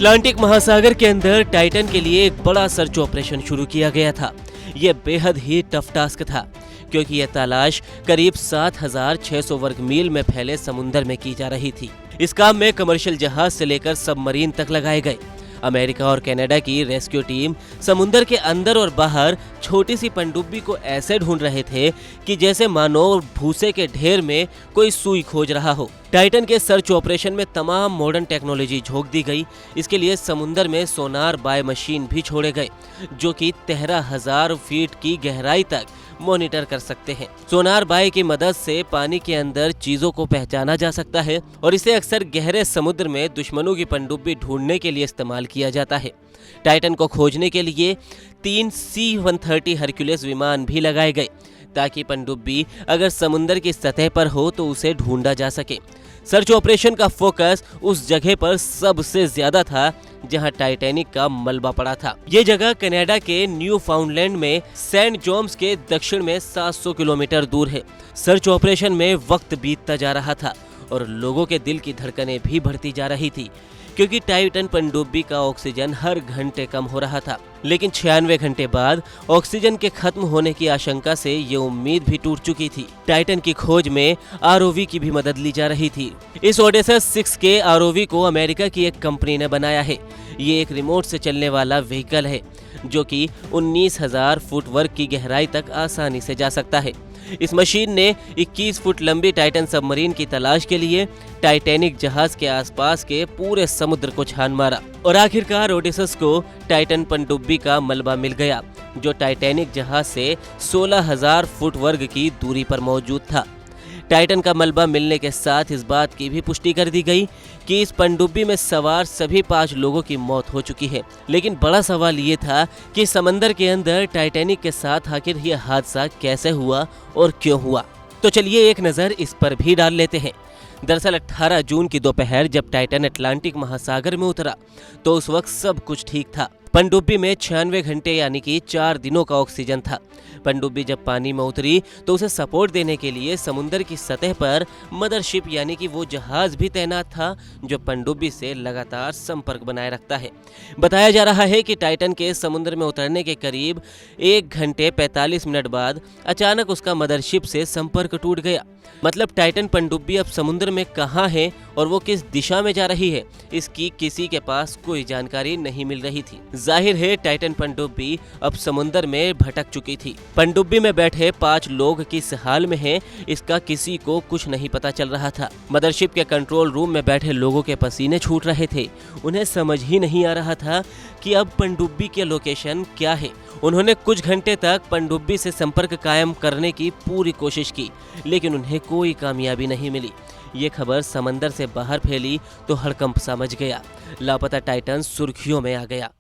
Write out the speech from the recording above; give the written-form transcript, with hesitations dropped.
Atlantic महासागर के अंदर टाइटन के लिए एक बड़ा सर्च ऑपरेशन शुरू किया गया था। यह बेहद ही टफ टास्क था क्योंकि यह तलाश करीब 7,600 वर्ग मील में फैले समुद्र में की जा रही थी। इस काम में कमर्शियल जहाज से लेकर सबमरीन तक लगाए गए। अमेरिका और कनाडा की रेस्क्यू टीम समुद्र के अंदर और बाहर छोटी सी पनडुब्बी को ऐसे ढूंढ रहे थे कि जैसे मानो भूसे के ढेर में कोई सुई खोज रहा हो। टाइटन के सर्च ऑपरेशन में तमाम मॉडर्न टेक्नोलॉजी झोंक दी गई। इसके लिए समुद्र में सोनार बाय मशीन भी छोड़े गए जो कि 13,000 फीट की गहराई तक मॉनिटर कर सकते हैं। सोनार बाय की मदद से पानी के अंदर चीजों को पहचाना जा सकता है और इसे अक्सर गहरे समुद्र में दुश्मनों की पनडुब्बी ढूंढने के लिए इस्तेमाल किया जाता है। टाइटन को खोजने के लिए 3 C-130 हरक्यूलिस विमान भी लगाए गए ताकि पनडुब्बी अगर समुद्र की सतह पर हो तो उसे ढूंढा जा सके। सर्च ऑपरेशन का फोकस उस जगह पर सबसे ज्यादा था जहां टाइटैनिक का मलबा पड़ा था। ये जगह कनाडा के न्यू फाउंडलैंड में सेंट जोम्स के दक्षिण में 700 किलोमीटर दूर है। सर्च ऑपरेशन में वक्त बीतता जा रहा था और लोगों के दिल की धड़कनें भी बढ़ती जा रही थी क्योंकि टाइटन पनडुब्बी का ऑक्सीजन हर घंटे कम हो रहा था। लेकिन 96 घंटे बाद ऑक्सीजन के खत्म होने की आशंका से ये उम्मीद भी टूट चुकी थी। टाइटन की खोज में ROV की भी मदद ली जा रही थी। इस ओडेसस 6 के ROV को अमेरिका की एक कंपनी ने बनाया है। ये एक रिमोट से चलने वाला व्हीकल है जो कि 19,000 फुट वर्ग की गहराई तक आसानी से जा सकता है। इस मशीन ने 21 फुट लंबी टाइटन सबमरीन की तलाश के लिए टाइटैनिक जहाज के आसपास के पूरे समुद्र को छान मारा और आखिरकार ओडेसस को टाइटन पनडुब्बी का मलबा मिल गया जो टाइटैनिक जहाज से 16,000 फुट वर्ग की दूरी पर मौजूद था। टाइटन का मलबा मिलने के साथ इस बात की भी पुष्टि कर दी गई कि इस पनडुब्बी में सवार सभी 5 लोगों की मौत हो चुकी है। लेकिन बड़ा सवाल ये था कि समंदर के अंदर टाइटैनिक के साथ आखिर यह हादसा कैसे हुआ और क्यों हुआ। तो चलिए एक नज़र इस पर भी डाल लेते हैं। दरअसल 18 जून की दोपहर जब टाइटन अटलांटिक महासागर में उतरा तो उस वक्त सब कुछ ठीक था। पनडुब्बी में 96 घंटे यानी कि 4 दिनों का ऑक्सीजन था। पनडुब्बी जब पानी में उतरी तो उसे सपोर्ट देने के लिए समुद्र की सतह पर मदरशिप यानी कि वो जहाज भी तैनात था जो पनडुब्बी से लगातार संपर्क बनाए रखता है। बताया जा रहा है कि टाइटन के समुद्र में उतरने के करीब 1 घंटे 45 मिनट बाद अचानक उसका मदरशिप से संपर्क टूट गया। मतलब टाइटन पनडुब्बी अब समुद्र में कहाँ है और वो किस दिशा में जा रही है इसकी किसी के पास कोई जानकारी नहीं मिल रही थी। जाहिर है टाइटन पनडुब्बी अब समुद्र में भटक चुकी थी। पनडुब्बी में बैठे 5 लोग किस हाल में हैं इसका किसी को कुछ नहीं पता चल रहा था। मदरशिप के कंट्रोल रूम में बैठे लोगों के पसीने छूट रहे थे। उन्हें समझ ही नहीं आ रहा था कि अब पनडुब्बी के लोकेशन क्या है। उन्होंने कुछ घंटे तक पनडुब्बी से संपर्क कायम करने की पूरी कोशिश की लेकिन उन्हें कोई कामयाबी नहीं मिली। ये खबर समंदर से बाहर फैली तो हड़कंप सा मच गया। लापता टाइटन सुर्खियों में आ गया।